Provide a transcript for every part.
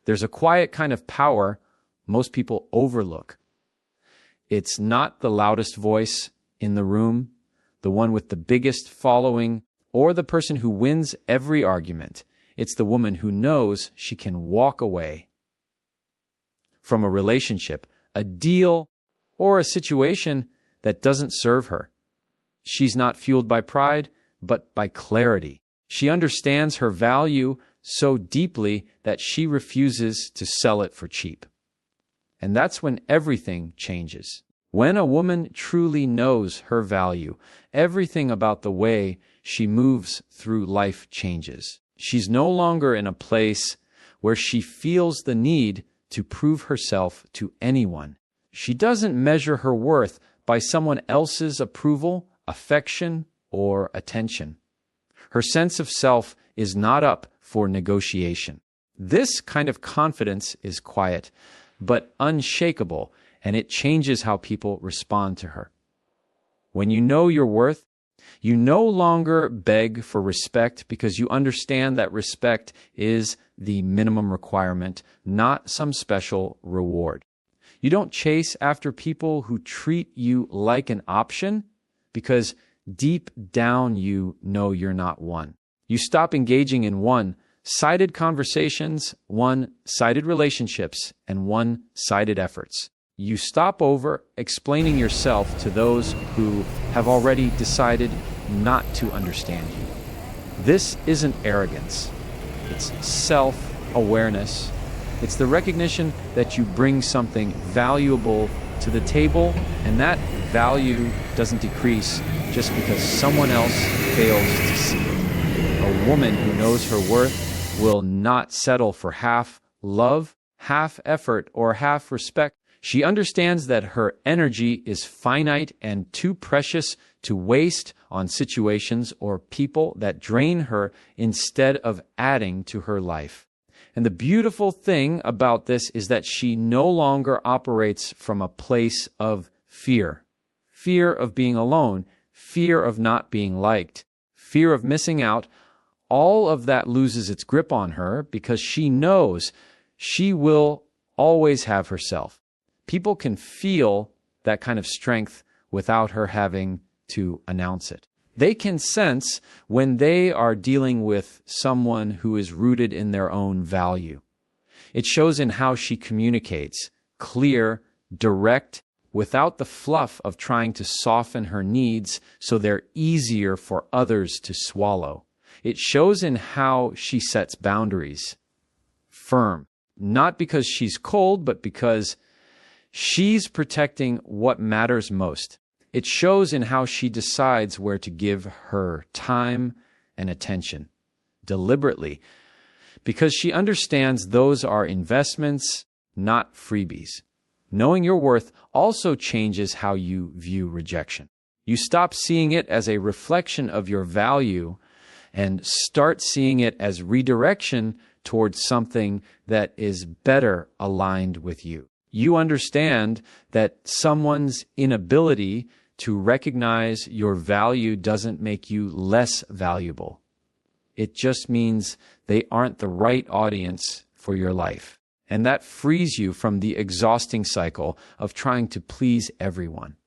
There's a quiet kind of power most people overlook. It's not the loudest voice in the room, the one with the biggest following, or the person who wins every argument. It's the woman who knows she can walk away from a relationship, a deal, or a situation that doesn't serve her. She's not fueled by pride, but by clarity. She understands her value so deeply that she refuses to sell it for cheap. And that's when everything changes. When a woman truly knows her value, everything about the way she moves through life changes. She's no longer in a place where she feels the need to prove herself to anyone. She doesn't measure her worth by someone else's approval, affection, or attention. Her sense of self is not up for negotiation. This kind of confidence is quiet, but unshakable, and it changes how people respond to her. When you know your worth, you no longer beg for respect because you understand that respect is the minimum requirement, not some special reward. You don't chase after people who treat you like an option because deep down you know you're not one. You stop engaging in one-sided conversations, one-sided relationships, and one-sided efforts. You stop over explaining yourself to those who have already decided not to understand you. This isn't arrogance. It's self-awareness. It's the recognition that you bring something valuable to the table, and that value doesn't decrease just because someone else fails to see it. A woman who knows her worth will not settle for half love, half effort, or half respect. She understands that her energy is finite and too precious to waste on situations or people that drain her instead of adding to her life. And the beautiful thing about this is that she no longer operates from a place of fear. Fear of being alone, fear of not being liked, fear of missing out. All of that loses its grip on her because she knows she will always have herself. People can feel that kind of strength without her having to announce it. They can sense when they are dealing with someone who is rooted in their own value. It shows in how she communicates, clear, direct, without the fluff of trying to soften her needs so they're easier for others to swallow. It shows in how she sets boundaries, firm, not because she's cold, but because she's protecting what matters most. It shows in how she decides where to give her time and attention, deliberately, because she understands those are investments, not freebies. Knowing your worth also changes how you view rejection. You stop seeing it as a reflection of your value and start seeing it as redirection towards something that is better aligned with you. You understand that someone's inability to recognize your value doesn't make you less valuable. It just means they aren't the right audience for your life. And that frees you from the exhausting cycle of trying to please everyone.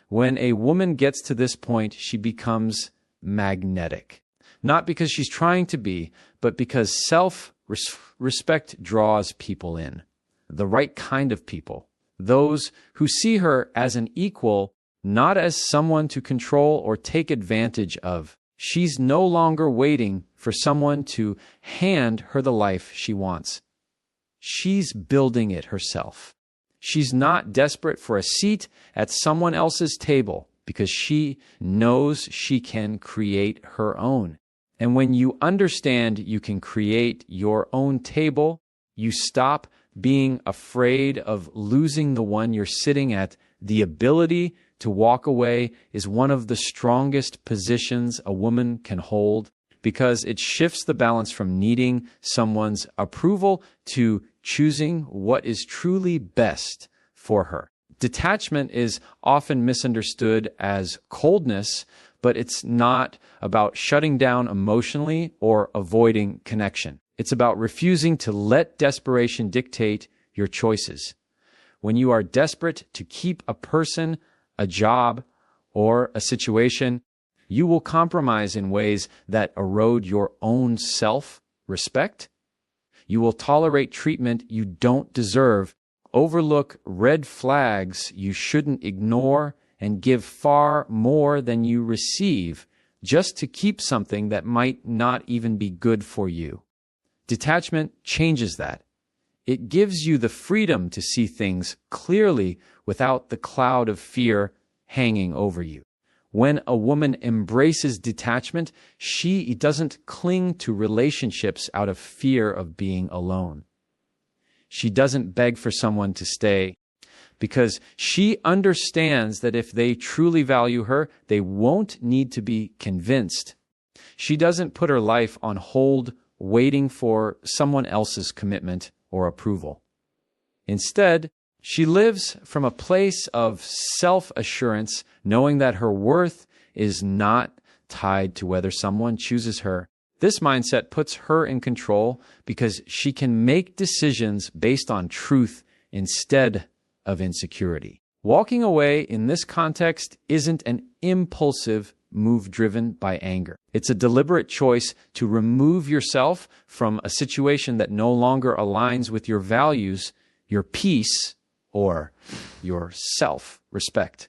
When a woman gets to this point, she becomes magnetic. Not because she's trying to be, but because self-respect draws people in. The right kind of people. Those who see her as an equal, not as someone to control or take advantage of. She's no longer waiting for someone to hand her the life she wants. She's building it herself. She's not desperate for a seat at someone else's table because she knows she can create her own. And when you understand you can create your own table, you stop being afraid of losing the one you're sitting at. The ability to walk away is one of the strongest positions a woman can hold because it shifts the balance from needing someone's approval to choosing what is truly best for her. Detachment is often misunderstood as coldness, but it's not about shutting down emotionally or avoiding connection. It's about refusing to let desperation dictate your choices. When you are desperate to keep a person, a job, or a situation, you will compromise in ways that erode your own self-respect. You will tolerate treatment you don't deserve, overlook red flags you shouldn't ignore, and give far more than you receive just to keep something that might not even be good for you. Detachment changes that. It gives you the freedom to see things clearly without the cloud of fear hanging over you. When a woman embraces detachment, she doesn't cling to relationships out of fear of being alone. She doesn't beg for someone to stay because she understands that if they truly value her, they won't need to be convinced. She doesn't put her life on hold waiting for someone else's commitment or approval. Instead, she lives from a place of self-assurance, knowing that her worth is not tied to whether someone chooses her. This mindset puts her in control because she can make decisions based on truth instead of insecurity. Walking away in this context isn't an impulsive move driven by anger. It's a deliberate choice to remove yourself from a situation that no longer aligns with your values, your peace, or your self-respect.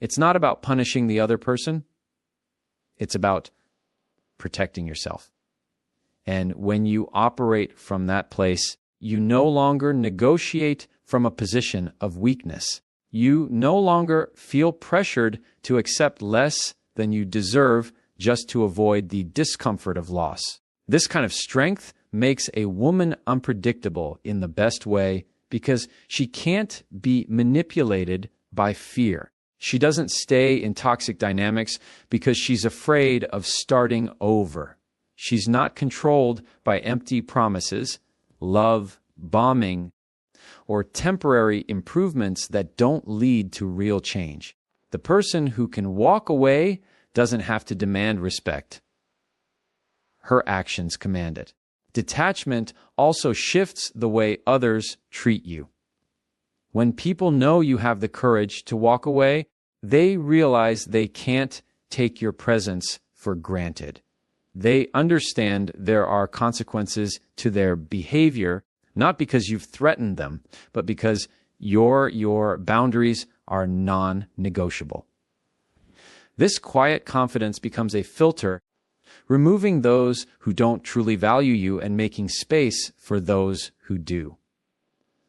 It's not about punishing the other person. It's about protecting yourself. And when you operate from that place, you no longer negotiate from a position of weakness. You no longer feel pressured to accept less than you deserve just to avoid the discomfort of loss. This kind of strength makes a woman unpredictable in the best way because she can't be manipulated by fear. She doesn't stay in toxic dynamics because she's afraid of starting over. She's not controlled by empty promises, love bombing, or temporary improvements that don't lead to real change. The person who can walk away doesn't have to demand respect. Her actions command it. Detachment also shifts the way others treat you. When people know you have the courage to walk away, they realize they can't take your presence for granted. They understand there are consequences to their behavior, not because you've threatened them, but because your boundaries are non-negotiable. This quiet confidence becomes a filter, removing those who don't truly value you and making space for those who do.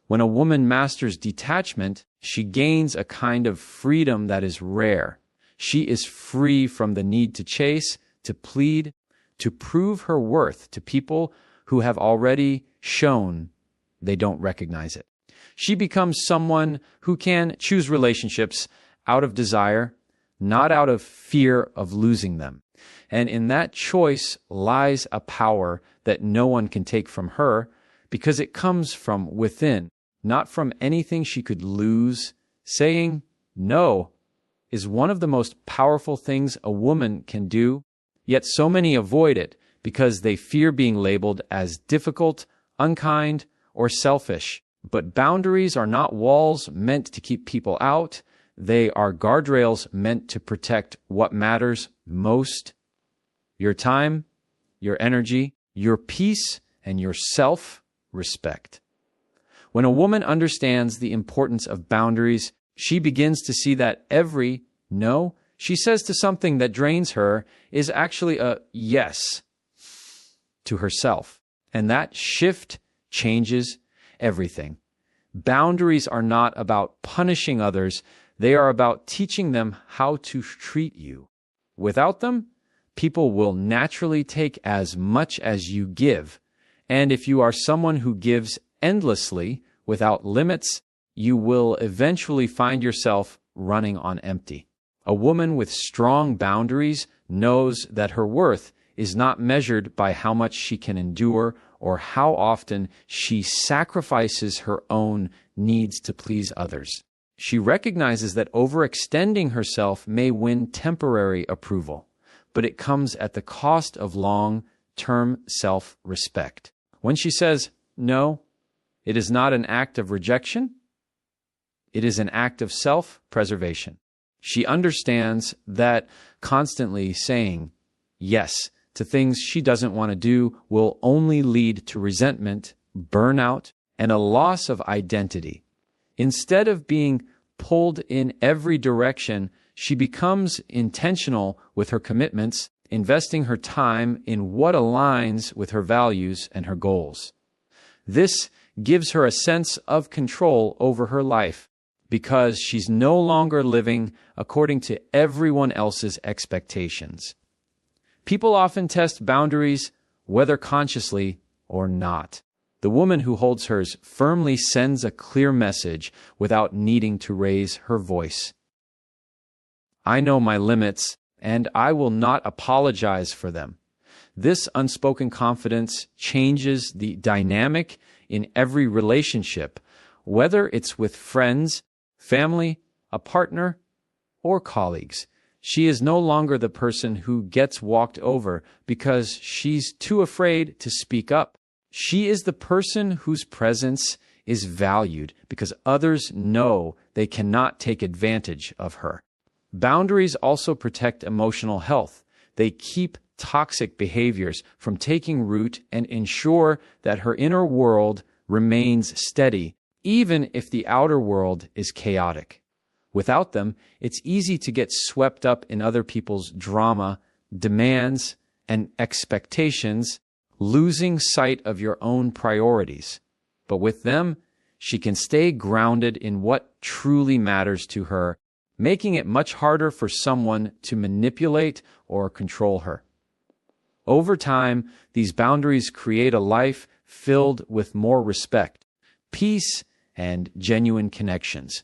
When a woman masters detachment, she gains a kind of freedom that is rare. She is free from the need to chase, to plead, to prove her worth to people who have already shown they don't recognize it. She becomes someone who can choose relationships out of desire, not out of fear of losing them. And in that choice lies a power that no one can take from her because it comes from within, not from anything she could lose. Saying no is one of the most powerful things a woman can do, yet so many avoid it because they fear being labeled as difficult, unkind, or selfish. But boundaries are not walls meant to keep people out. They are guardrails meant to protect what matters most: your time, your energy, your peace, and your self-respect. When a woman understands the importance of boundaries, she begins to see that every no she says to something that drains her is actually a yes to herself. And that shift changes everything. Boundaries are not about punishing others. They are about teaching them how to treat you. Without them, people will naturally take as much as you give. And if you are someone who gives endlessly, without limits, you will eventually find yourself running on empty. A woman with strong boundaries knows that her worth is not measured by how much she can endure or how often she sacrifices her own needs to please others. She recognizes that overextending herself may win temporary approval, but it comes at the cost of long, long-term self-respect. When she says no, it is not an act of rejection. It is an act of self-preservation. She understands that constantly saying yes to things she doesn't want to do will only lead to resentment, burnout, and a loss of identity. Instead of being pulled in every direction, she becomes intentional with her commitments, investing her time in what aligns with her values and her goals. This gives her a sense of control over her life because she's no longer living according to everyone else's expectations. People often test boundaries, whether consciously or not. The woman who holds hers firmly sends a clear message without needing to raise her voice. I know my limits, and I will not apologize for them. This unspoken confidence changes the dynamic in every relationship, whether it's with friends, family, a partner, or colleagues. She is no longer the person who gets walked over because she's too afraid to speak up. She is the person whose presence is valued because others know they cannot take advantage of her. Boundaries also protect emotional health. They keep toxic behaviors from taking root and ensure that her inner world remains steady, even if the outer world is chaotic. Without them, it's easy to get swept up in other people's drama, demands, and expectations, losing sight of your own priorities. But with them, she can stay grounded in what truly matters to her, making it much harder for someone to manipulate or control her. Over time, these boundaries create a life filled with more respect, peace, and genuine connections.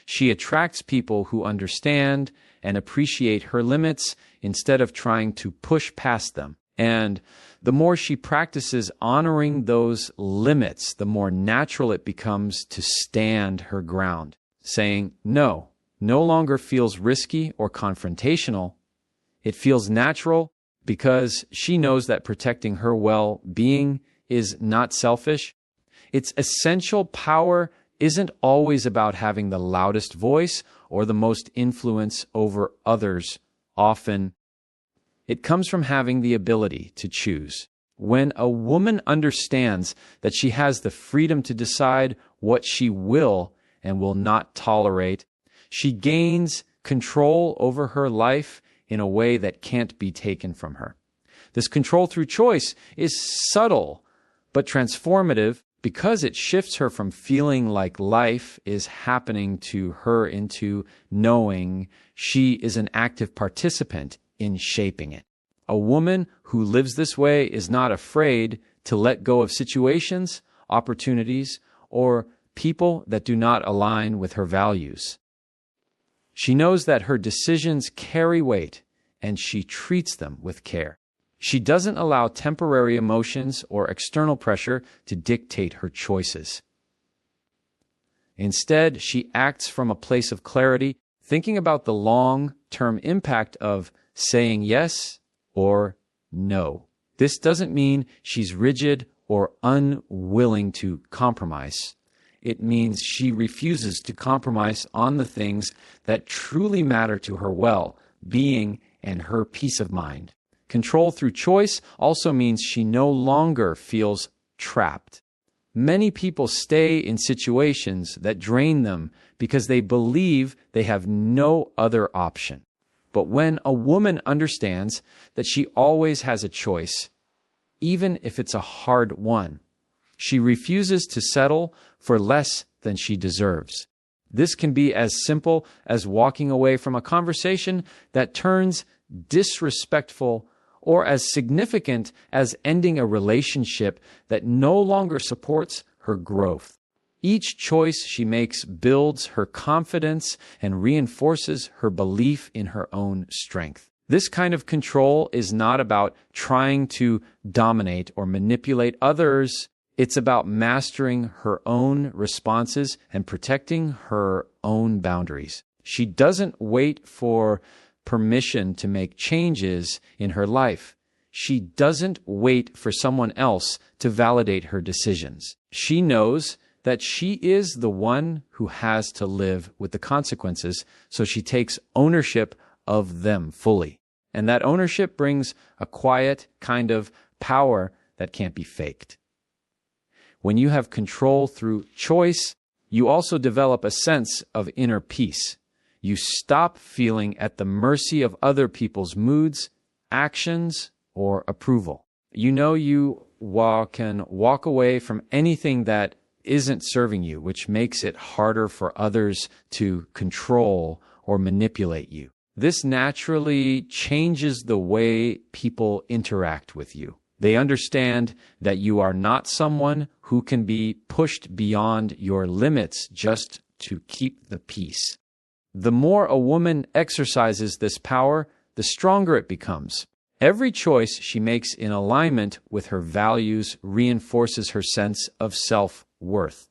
She attracts people who understand and appreciate her limits instead of trying to push past them. And the more she practices honoring those limits, the more natural it becomes to stand her ground. Saying no longer feels risky or confrontational. It feels natural because she knows that protecting her well-being is not selfish. Its essential power isn't always about having the loudest voice or the most influence over others. Often, it comes from having the ability to choose. When a woman understands that she has the freedom to decide what she will and will not tolerate, she gains control over her life in a way that can't be taken from her. This control through choice is subtle but transformative because it shifts her from feeling like life is happening to her into knowing she is an active participant in shaping it. A woman who lives this way is not afraid to let go of situations, opportunities, or people that do not align with her values. She knows that her decisions carry weight, and she treats them with care. She doesn't allow temporary emotions or external pressure to dictate her choices. Instead, she acts from a place of clarity, thinking about the long-term impact of saying yes or no. This doesn't mean she's rigid or unwilling to compromise. It means she refuses to compromise on the things that truly matter to her well-being and her peace of mind. Control through choice also means she no longer feels trapped. Many people stay in situations that drain them because they believe they have no other option. But when a woman understands that she always has a choice, even if it's a hard one, she refuses to settle for less than she deserves. This can be as simple as walking away from a conversation that turns disrespectful or as significant as ending a relationship that no longer supports her growth. Each choice she makes builds her confidence and reinforces her belief in her own strength. This kind of control is not about trying to dominate or manipulate others. It's about mastering her own responses and protecting her own boundaries. She doesn't wait for permission to make changes in her life. she doesn't wait for someone else to validate her decisions. She knows that she is the one who has to live with the consequences, so she takes ownership of them fully. And that ownership brings a quiet kind of power that can't be faked. When you have control through choice, you also develop a sense of inner peace. You stop feeling at the mercy of other people's moods, actions, or approval. You know you can walk away from anything that isn't serving you, which makes it harder for others to control or manipulate you. This naturally changes the way people interact with you. They understand that you are not someone who can be pushed beyond your limits just to keep the peace. The more a woman exercises this power, the stronger it becomes. Every choice she makes in alignment with her values reinforces her sense of self-worth.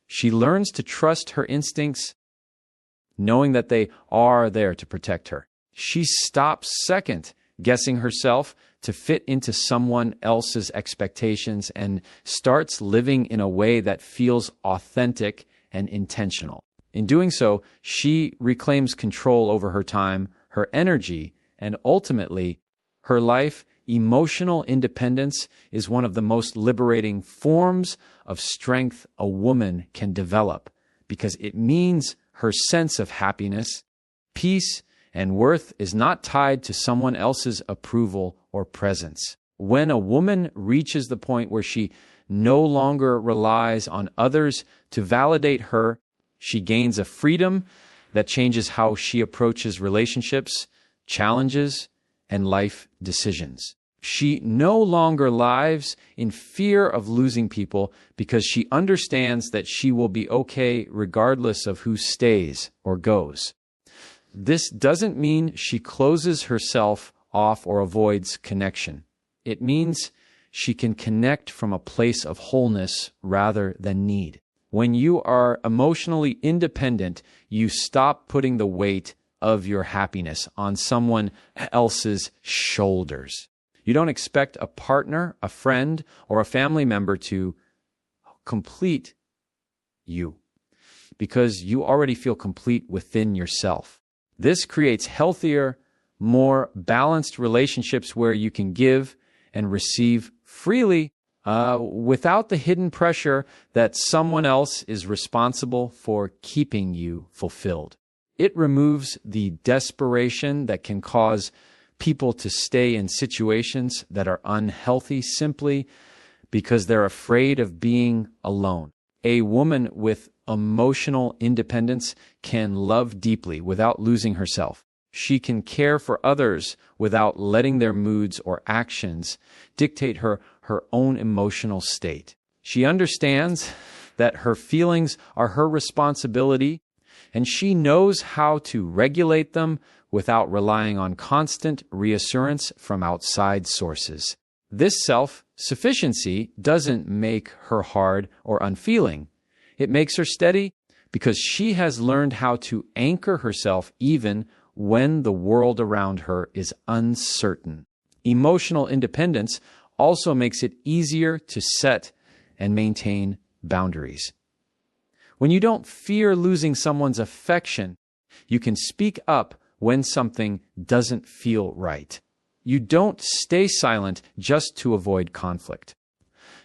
She learns to trust her instincts, knowing that they are there to protect her. She stops second-guessing herself to fit into someone else's expectations and starts living in a way that feels authentic and intentional. In doing so, she reclaims control over her time, her energy, and ultimately, her life. Emotional independence is one of the most liberating forms of strength a woman can develop because it means her sense of happiness, peace, and worth is not tied to someone else's approval or presence. When a woman reaches the point where she no longer relies on others to validate her, she gains a freedom that changes how she approaches relationships, challenges, and life decisions. She no longer lives in fear of losing people because she understands that she will be okay regardless of who stays or goes. This doesn't mean she closes herself off or avoids connection. It means she can connect from a place of wholeness rather than need. When you are emotionally independent, you stop putting the weight of your happiness on someone else's shoulders. You don't expect a partner, a friend, or a family member to complete you because you already feel complete within yourself. This creates healthier, more balanced relationships where you can give and receive freely without the hidden pressure that someone else is responsible for keeping you fulfilled. It removes the desperation that can cause people to stay in situations that are unhealthy simply because they're afraid of being alone. A woman with emotional independence can love deeply without losing herself. She can care for others without letting their moods or actions dictate her own emotional state. She understands that her feelings are her responsibility, and she knows how to regulate them without relying on constant reassurance from outside sources. This self-sufficiency doesn't make her hard or unfeeling. It makes her steady because she has learned how to anchor herself even when the world around her is uncertain. Emotional independence also makes it easier to set and maintain boundaries. When you don't fear losing someone's affection, you can speak up when something doesn't feel right. You don't stay silent just to avoid conflict.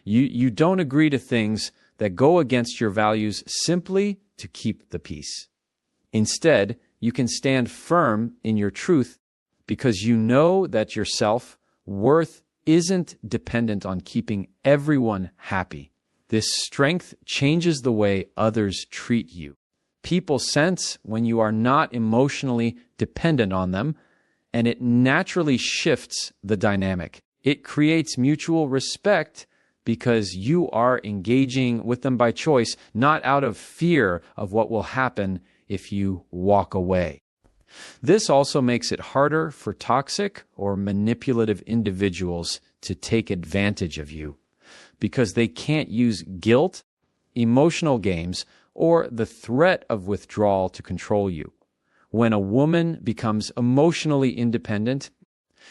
You don't agree to things that go against your values simply to keep the peace. Instead, you can stand firm in your truth because you know that your self-worth isn't dependent on keeping everyone happy. This strength changes the way others treat you. People sense when you are not emotionally dependent on them, and it naturally shifts the dynamic. It creates mutual respect because you are engaging with them by choice, not out of fear of what will happen if you walk away. This also makes it harder for toxic or manipulative individuals to take advantage of you because they can't use guilt, emotional games, or the threat of withdrawal to control you. When a woman becomes emotionally independent,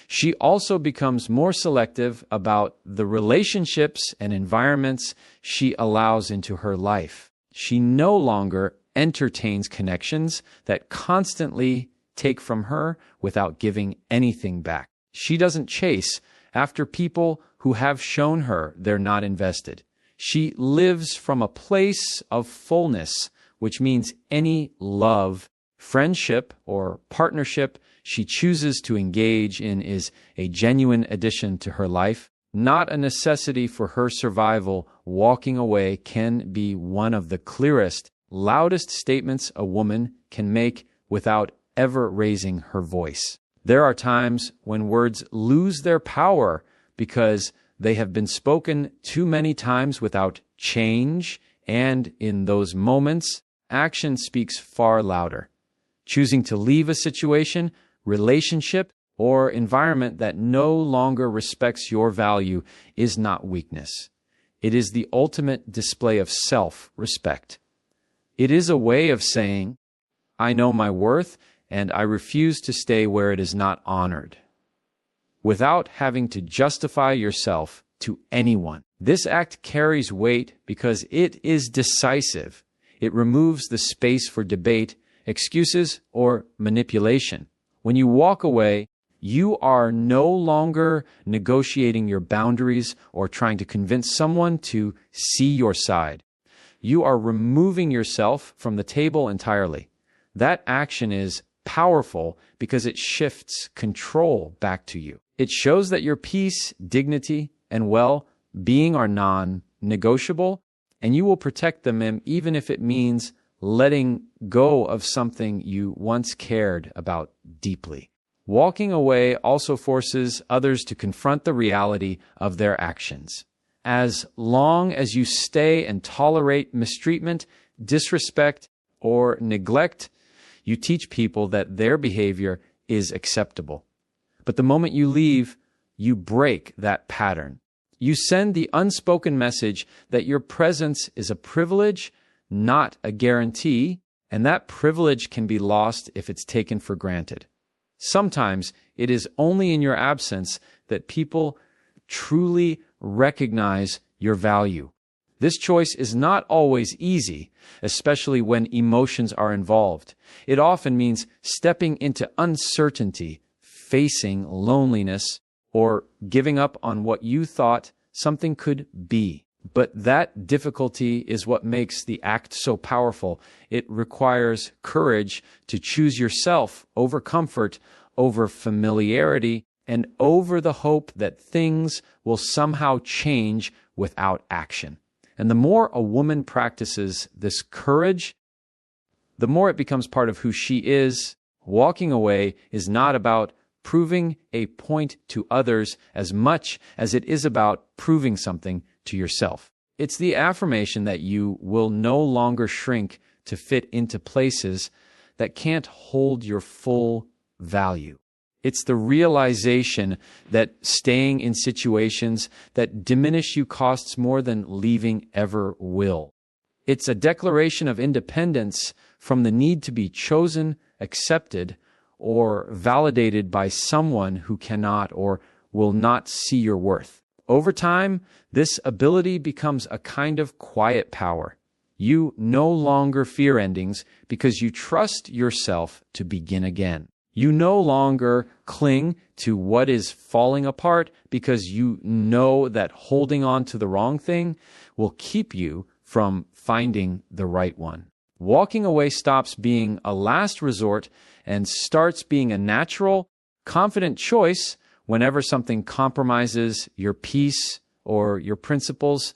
She also becomes more selective about the relationships and environments she allows into her life. She no longer entertains connections that constantly take from her without giving anything back. She doesn't chase after people who have shown her they're not invested. She lives from a place of fullness, which means any love, friendship, or partnership she chooses to engage in is a genuine addition to her life, not a necessity for her survival. Walking away can be one of the clearest, loudest statements a woman can make without ever raising her voice. There are times when words lose their power because they have been spoken too many times without change, and in those moments, action speaks far louder. Choosing to leave a situation, relationship, or environment that no longer respects your value is not weakness. It is the ultimate display of self-respect. It is a way of saying, I know my worth, and I refuse to stay where it is not honored, without having to justify yourself to anyone. This act carries weight because it is decisive. It removes the space for debate, excuses, or manipulation. When you walk away, you are no longer negotiating your boundaries or trying to convince someone to see your side. You are removing yourself from the table entirely. That action is powerful because it shifts control back to you. It shows that your peace, dignity, and well-being are non-negotiable, and you will protect them even if it means letting go of something you once cared about deeply. Walking away also forces others to confront the reality of their actions. As long as you stay and tolerate mistreatment, disrespect, or neglect, you teach people that their behavior is acceptable. But the moment you leave, you break that pattern. You send the unspoken message that your presence is a privilege, not a guarantee, and that privilege can be lost if it's taken for granted. Sometimes it is only in your absence that people truly recognize your value. This choice is not always easy, especially when emotions are involved. It often means stepping into uncertainty, facing loneliness, or giving up on what you thought something could be. But that difficulty is what makes the act so powerful. It requires courage to choose yourself over comfort, over familiarity, and over the hope that things will somehow change without action. And the more a woman practices this courage, the more it becomes part of who she is. Walking away is not about proving a point to others as much as it is about proving something to yourself. It's the affirmation that you will no longer shrink to fit into places that can't hold your full value. It's the realization that staying in situations that diminish you costs more than leaving ever will. It's a declaration of independence from the need to be chosen, accepted, or validated by someone who cannot or will not see your worth. Over time, this ability becomes a kind of quiet power. You no longer fear endings because you trust yourself to begin again. You no longer cling to what is falling apart because you know that holding on to the wrong thing will keep you from finding the right one. Walking away stops being a last resort and starts being a natural, confident choice whenever something compromises your peace or your principles.